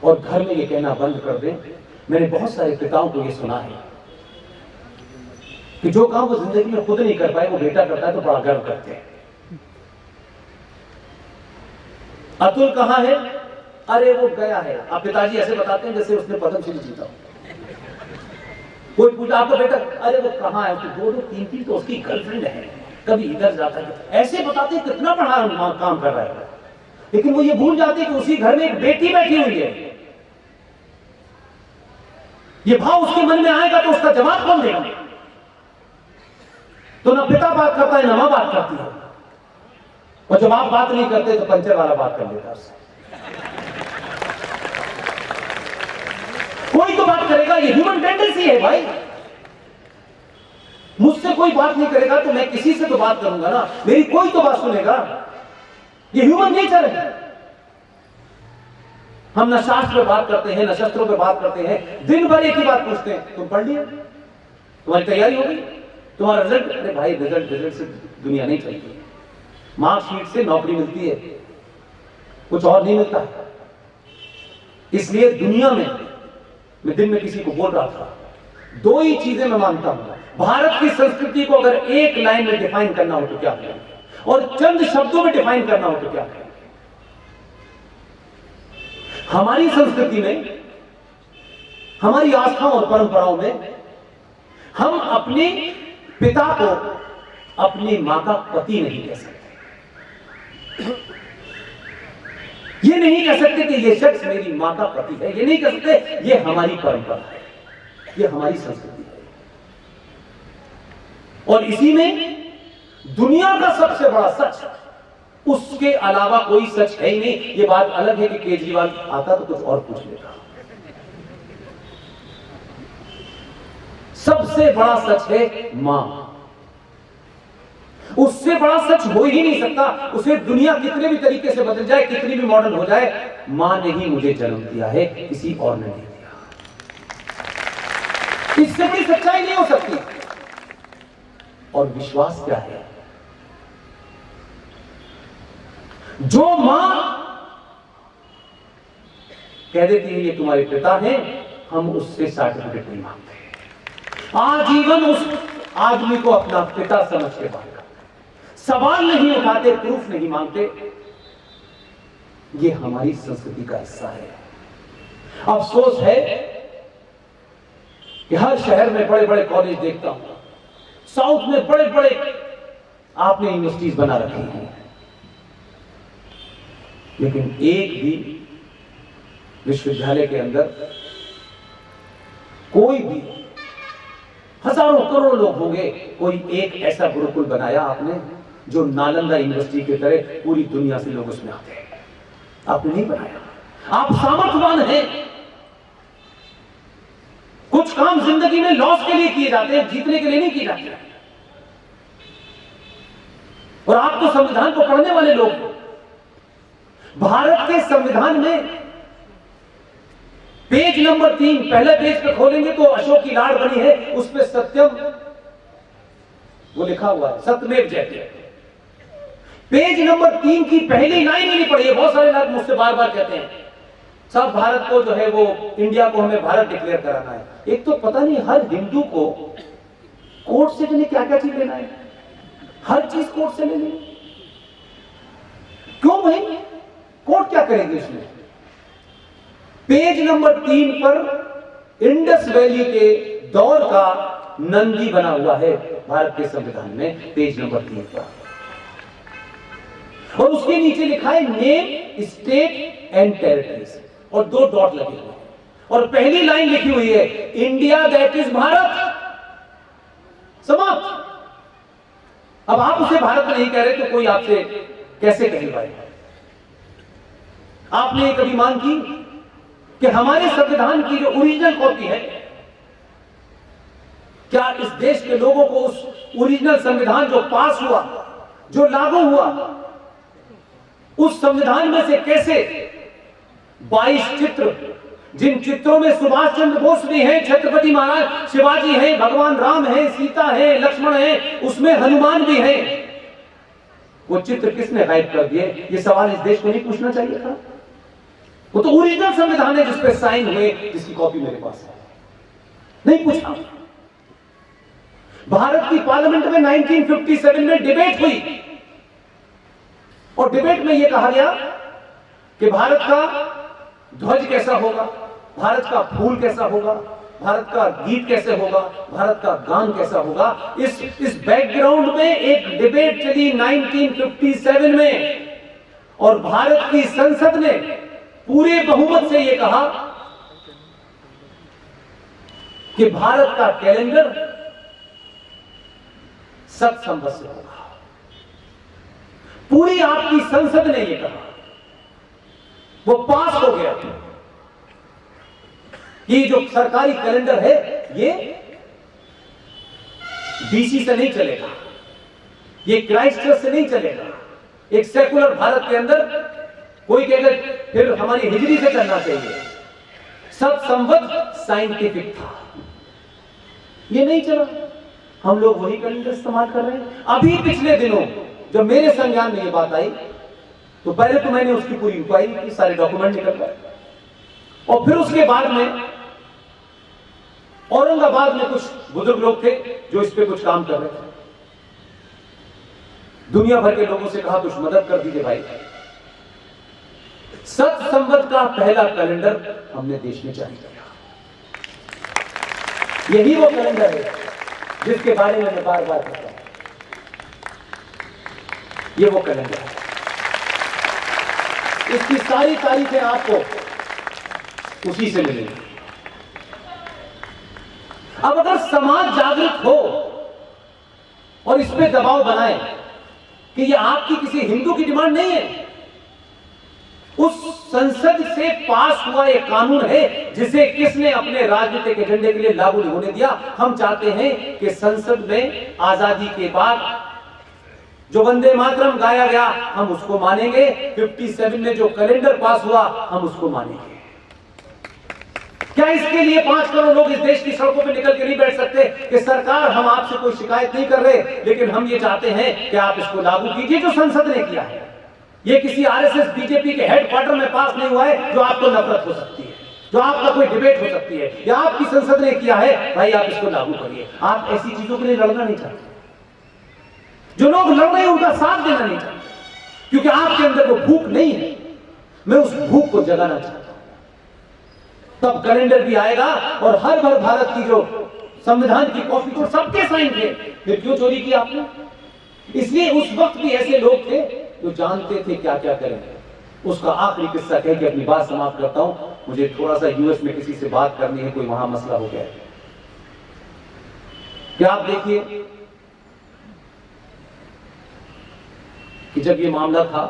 और घर में ये कहना बंद कर दें। मैंने बहुत सारे पिताओं को ये सुना है कि जो काम वो जिंदगी में खुद नहीं कर पाए वो बेटा करता है तो बड़ा गर्व करते हैं। अतुल कहां है? अरे वो गया है। अब पिताजी ऐसे बताते हैं जैसे उसने पद्मश्री जीता हो। कोई पूछा आपका बेटा, अरे वो कहां है? उसकी दो तीन तो उसकी गर्लफ्रेंड है, कभी इधर जाता है। ऐसे बताते कितना बड़ा काम कर रहा है, लेकिन वो ये भूल जाते कि उसी घर में एक बेटी बैठी हुई है। ये भाव उसके मन में आएगा तो उसका जवाब कौन देगा? तो ना पिता बात करता है ना मां बात करती है, और जब आप बात नहीं करते तो पंचर वाला बात कर लेता है। कोई तो बात करेगा, ये ह्यूमन टेंडेंसी है भाई। मुझसे कोई बात नहीं करेगा तो मैं किसी से तो बात करूंगा ना, मेरी कोई तो बात सुनेगा। ये ह्यूमन नेचर है। हम न शास्त्र पे बात करते हैं, न शस्त्रों पे बात करते हैं, दिन भर एक ही बात पूछते हैं, तुम पढ़ लिया, तुम्हारी तैयारी हो गई, तुम्हारा रिजल्ट? अरे भाई रिजल्ट से दुनिया नहीं चलती, मार्कशीट से नौकरी मिलती है, कुछ और नहीं मिलता। इसलिए दुनिया में मैं दिन में किसी को बोल रहा था, दो ही चीजें मैं मानता हूं। भारत की संस्कृति को अगर एक लाइन में डिफाइन करना हो तो क्या करें, और चंद शब्दों में डिफाइन करना हो तो क्या करें। हमारी संस्कृति में, हमारी आस्थाओं और परंपराओं में हम अपने पिता को अपनी मां का पति नहीं कह सकते। ये नहीं कह सकते कि ये शख्स मेरी मां का पति है, ये नहीं कह सकते। ये हमारी परंपरा है, ये हमारी संस्कृति है। और इसी में दुनिया का सबसे बड़ा सच, उसके अलावा कोई सच है ही नहीं। ये बात अलग है कि केजरीवाल आता तो कुछ और पूछ लेता। सबसे बड़ा सच है मां। उससे बड़ा सच हो ही नहीं सकता। उसे दुनिया कितने भी तरीके से बदल जाए, कितनी भी मॉडर्न हो जाए, मां ने ही मुझे जन्म दिया है, किसी और ने नहीं दिया। इससे बड़ी सच्चाई नहीं हो सकती। और विश्वास क्या है? जो मां कह देती है ये तुम्हारे पिता हैं, हम उससे सर्टिफिकेट नहीं मांगते। आजीवन उस आदमी को अपना पिता समझ के बात करते, सवाल नहीं उठाते, प्रूफ नहीं मांगते। ये हमारी संस्कृति का हिस्सा है। अफसोस है कि हर शहर में बड़े बड़े कॉलेज देखता हूं, साउथ में बड़े बड़े आपने यूनिवर्सिटीज बना रखी हैं, लेकिन एक भी विश्वविद्यालय के अंदर कोई भी, हजारों करोड़ लोग होंगे, कोई एक ऐसा गुरुकुल बनाया आपने जो नालंदा यूनिवर्सिटी की तरह पूरी दुनिया से लोग उसमें आते हैं? आपने नहीं बनाया। आप सामर्थ्यवान हैं। कुछ काम जिंदगी में लॉस के लिए किए जाते हैं, जीतने के लिए नहीं किए जाते। और आप तो संविधान को पढ़ने वाले लोग हैं। भारत के संविधान में पेज नंबर 3, पहले पेज पे खोलेंगे तो अशोक की लाड़ बनी है, उस पे सत्यम वो लिखा हुआ है, सत्यमेव जयते। पेज नंबर 3 की पहली लाइन ही नहीं पढ़ी है। बहुत सारे लोग मुझसे बार बार कहते हैं सब भारत को जो है वो, इंडिया को हमें भारत डिक्लेयर कराना है। एक तो पता नहीं हर हिंदू को कोर्ट से क्या क्या चीज लेना है, हर चीज कोर्ट से लेनी है। क्यों भाई? कोर्ट क्या करेगी उसमें? पेज नंबर 3 पर इंडस वैली के दौर का नंदी बना हुआ है भारत के संविधान में, पेज नंबर 3 पर। और उसके नीचे लिखा है नेम स्टेट एंड टेरिटरीज, और 2 डॉट लगे हुए हैं, और पहली लाइन लिखी हुई है इंडिया दैट इज भारत। समाप्त। अब आप उसे भारत नहीं कह रहे तो कोई आपसे कैसे कहेगा? आपने कभी मांग की कि हमारे संविधान की जो ओरिजिनल कॉपी है, क्या इस देश के लोगों को उस ओरिजिनल संविधान जो पास हुआ, जो लागू हुआ, उस संविधान में से कैसे 22 चित्र, जिन चित्रों में सुभाष चंद्र बोस भी हैं, छत्रपति महाराज शिवाजी हैं, भगवान राम हैं, सीता है, लक्ष्मण है, उसमें हनुमान भी है, वो चित्र किसने गायब कर दिए? ये सवाल इस देश को नहीं पूछना चाहिए था? वो तो ओरिजिनल संविधान है जिस पे साइन हुए, जिसकी कॉपी मेरे पास है। नहीं पूछा। भारत की पार्लियामेंट में 1957 में डिबेट हुई और डिबेट में यह कहा गया कि भारत का ध्वज कैसा होगा, भारत का फूल कैसा होगा, भारत का गीत कैसे होगा, भारत का गान कैसा होगा। इस बैकग्राउंड में एक डिबेट चली 1957 में और भारत की संसद ने पूरे बहुमत से यह कहा कि भारत का कैलेंडर सत्संबद्ध से होगा। पूरी आपकी संसद ने यह कहा, वो पास हो गया कि जो सरकारी कैलेंडर है ये बीसी से नहीं चलेगा, ये क्राइस्ट चर्च से नहीं चलेगा। एक सेकुलर भारत के अंदर कोई कहेगा फिर हमारी हिजरी से चलना चाहिए। सब संवत साइंटिफिक था, ये नहीं चला। हम लोग वही कैलेंडर इस्तेमाल कर रहे हैं। अभी पिछले दिनों जब मेरे संज्ञान में ये बात आई तो पहले तो मैंने उसकी पूरी इंक्वायरी की, सारे डॉक्यूमेंट निकल गए और फिर उसके बाद में औरंगाबाद में कुछ बुजुर्ग लोग थे जो इस पे कुछ काम कर रहे थे। दुनिया भर के लोगों से कहा कुछ मदद कर दीजिए भाई। सत्संवत का पहला कैलेंडर हमने देश में जारी किया। यही वो कैलेंडर है जिसके बारे में मैं बार बार कहता हूं। ये वो कैलेंडर है, इसकी सारी तारीखें आपको उसी से मिलेंगी। अब अगर समाज जागृत हो और इस पे दबाव बनाए कि ये आपकी किसी हिंदू की डिमांड नहीं है, उस संसद से पास हुआ एक कानून है जिसे किसने अपने राजनीतिक एजेंडे के लिए लागू नहीं होने दिया। हम चाहते हैं कि संसद में आजादी के बाद जो वंदे मातरम गाया गया हम उसको मानेंगे, 57 में जो कैलेंडर पास हुआ हम उसको मानेंगे। क्या इसके लिए 5 करोड़ लोग इस देश की सड़कों पे निकल के नहीं बैठ सकते कि सरकार हम आपसे कोई शिकायत नहीं कर रहे, लेकिन हम ये चाहते हैं कि आप इसको लागू कीजिए जो संसद ने किया है। ये किसी आरएसएस बीजेपी के हेडक्वार्टर में पास नहीं हुआ है जो आपको नफरत हो सकती है, जो आपका कोई डिबेट हो सकती है, या आपकी संसद ने किया है, भाई आप इसको लागू करिए। आप ऐसी चीजों के लिए लड़ना नहीं चाहते। जो लोग लड़ रहे हैं उनका साथ देना नहीं चाहते, क्योंकि आपके अंदर वो भूख नहीं है। मैं उस भूख को जगाना चाहता हूं। तब कैलेंडर भी आएगा और हर भर भारत की जो संविधान की कॉपी तो सबके साइन थे, फिर क्यों चोरी की आपने? इसलिए उस वक्त भी ऐसे लोग थे जो जानते थे क्या क्या करेंगे। उसका आखिरी किस्सा कह के अपनी बात समाप्त करता हूं। मुझे थोड़ा सा यूएस में किसी से बात करनी है, कोई वहां मसला हो गया है। क्या आप देखिए कि जब ये मामला था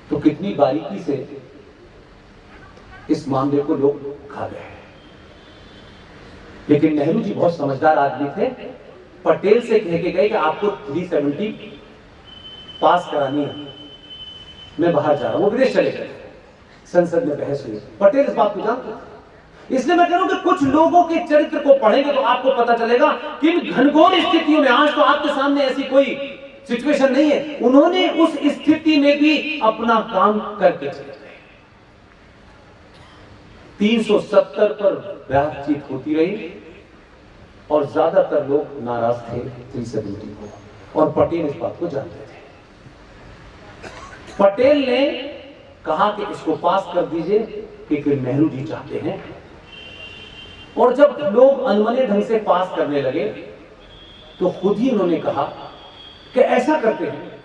तो कितनी बारीकी से इस मामले को लोग खा गए। लेकिन नेहरू जी बहुत समझदार आदमी थे। पटेल से कह के गए कि आपको 370 पास करानी है, मैं बाहर जा रहा हूं। वो विदेश चले गए, संसद में बहस हुई। पटेल इस बात को जानते थे। इसलिए मैं कह रहा हूं कि कुछ लोगों के चरित्र को पढ़ेंगे तो आपको पता चलेगा कि इन घनघोर स्थितियों में, आज तो आपके सामने ऐसी कोई सिचुएशन नहीं है, उन्होंने उस स्थिति में भी अपना काम करके चले गए। 370 पर बातचीत होती रही और ज्यादातर लोग नाराज थे 370 को, और पटेल इस बात को जानते थे। पटेल ने कहा कि इसको पास कर दीजिए क्योंकि नेहरू जी चाहते हैं। और जब लोग अनमने ढंग से पास करने लगे तो खुद ही उन्होंने कहा कि ऐसा करते हैं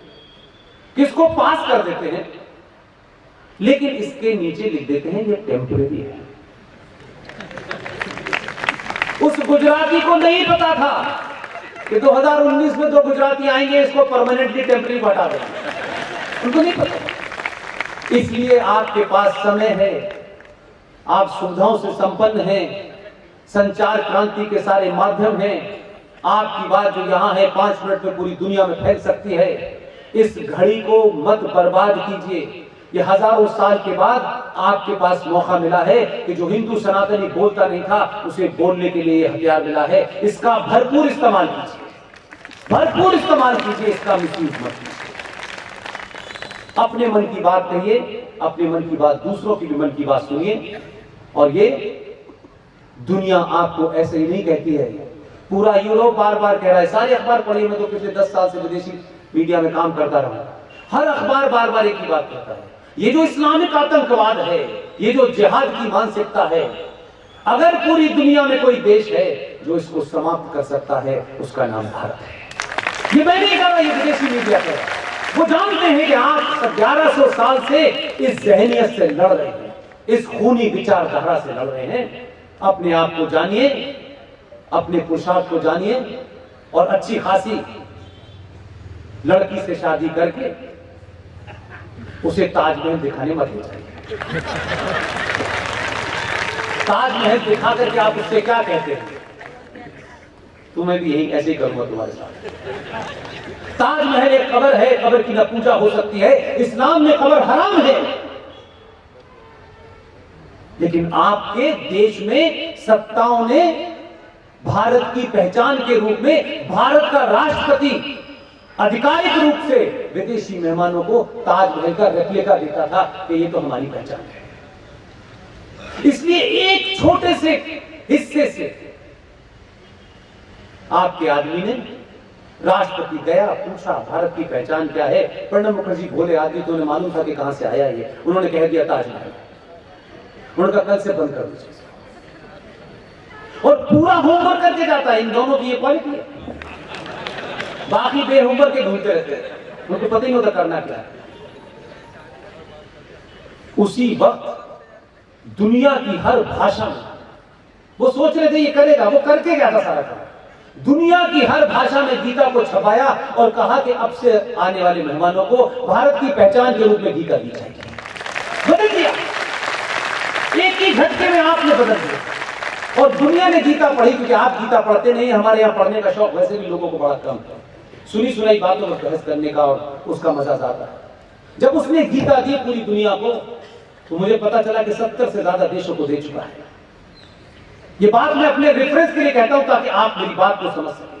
कि इसको पास कर देते हैं, लेकिन इसके नीचे लिख देते हैं ये टेम्परेरी है। उस गुजराती को नहीं पता था कि 2019 में 2 गुजराती आएंगे, इसको परमानेंटली टेम्परेरी हटा देंगे। उनको नहीं पता। इसलिए आपके पास समय है, आप सुविधाओं से संपन्न हैं, संचार क्रांति के सारे माध्यम हैं। आपकी बात जो यहां है 5 मिनट में पूरी दुनिया में फैल सकती है। इस घड़ी को मत बर्बाद कीजिए। ये हजारों साल के बाद आपके पास मौका मिला है कि जो हिंदू सनातनी बोलता नहीं था उसे बोलने के लिए हथियार मिला है। इसका भरपूर इस्तेमाल कीजिए, भरपूर इस्तेमाल कीजिए, इसका मिसयूज मत कीजिए। अपने मन की बात कहिए, अपने मन की बात, दूसरों की भी मन की बात सुनिए। और ये दुनिया आपको ऐसे ही नहीं कहती है, पूरा यूरोप बार बार कह रहा है। सारे अखबार पढ़िए, मैं तो पिछले 10 साल से विदेशी मीडिया में काम करता रहा, हर अखबार बार बार एक ही बात कहता है, ये जो इस्लामिक आतंकवाद है, ये जो जिहाद की मानसिकता है, अगर पूरी दुनिया में कोई देश है जो इसको समाप्त कर सकता है, उसका नाम भारत है। ये मैं नहीं कह रहा, ये विदेशी मीडिया कह रहा है। वो जानते हैं कि आप 1100 साल से इस जहनियत से लड़ रहे हैं, इस खूनी विचारधारा से लड़ रहे हैं। अपने आप को जानिए, अपने पुरुषार्थ को जानिए, और अच्छी खासी लड़की से शादी करके उसे ताजमहल दिखाने मत ले जाइए। ताजमहल दिखा करके आप उससे क्या कहते हैं? तुम्हें भी यही ऐसे ही करूंगा तुम्हारे साथ। ताजमहल एक कब्र है, कब्र की न पूजा हो सकती है, इस्लाम में कब्र हराम है। लेकिन आपके देश में सत्ताओं ने भारत की पहचान के रूप में भारत का राष्ट्रपति आधिकारिक रूप से विदेशी मेहमानों को ताजमहल का रेप्लिका देता था कि ये तो हमारी पहचान है। इसलिए एक छोटे से हिस्से से आपके आदमी ने, राष्ट्रपति गया, पूछा भारत की पहचान क्या है। प्रणब मुखर्जी भोले आदमी, तो उन्हें मालूम था कि कहां से आया ये, उन्होंने कह दिया ताजमहल। उन्होंने कहा कल से बंद कर दीजिए, और पूरा होमवर्क करके जाता है। इन दोनों की ये क्वालिटी है, बाकी बेहोमवर्क के घूमते रहते हैं, उनको पता ही नहीं होता करना क्या है। उसी वक्त दुनिया की हर भाषा में वो सोच रहे थे ये करेगा, वो करके गया था सारा काम। दुनिया की हर भाषा में गीता को छपाया और कहा कि अब से आने वाले मेहमानों को भारत की पहचान के रूप में गीता दी जाएगी। बदल दिया, एक ही झटके में आपने बदल दिया। और दुनिया ने गीता पढ़ी, क्योंकि आप गीता पढ़ते नहीं, हमारे यहाँ पढ़ने का शौक वैसे भी लोगों को बड़ा कम है। सुनी सुनाई बातों पर बहस करने का और उसका मजा आता है। जब उसने गीता दी पूरी दुनिया को, तो मुझे पता चला कि 70 से ज्यादा देशों को दे चुका है। ये बात मैं अपने रेफरेंस के लिए कहता हूं ताकि आप मेरी बात को समझ सकें।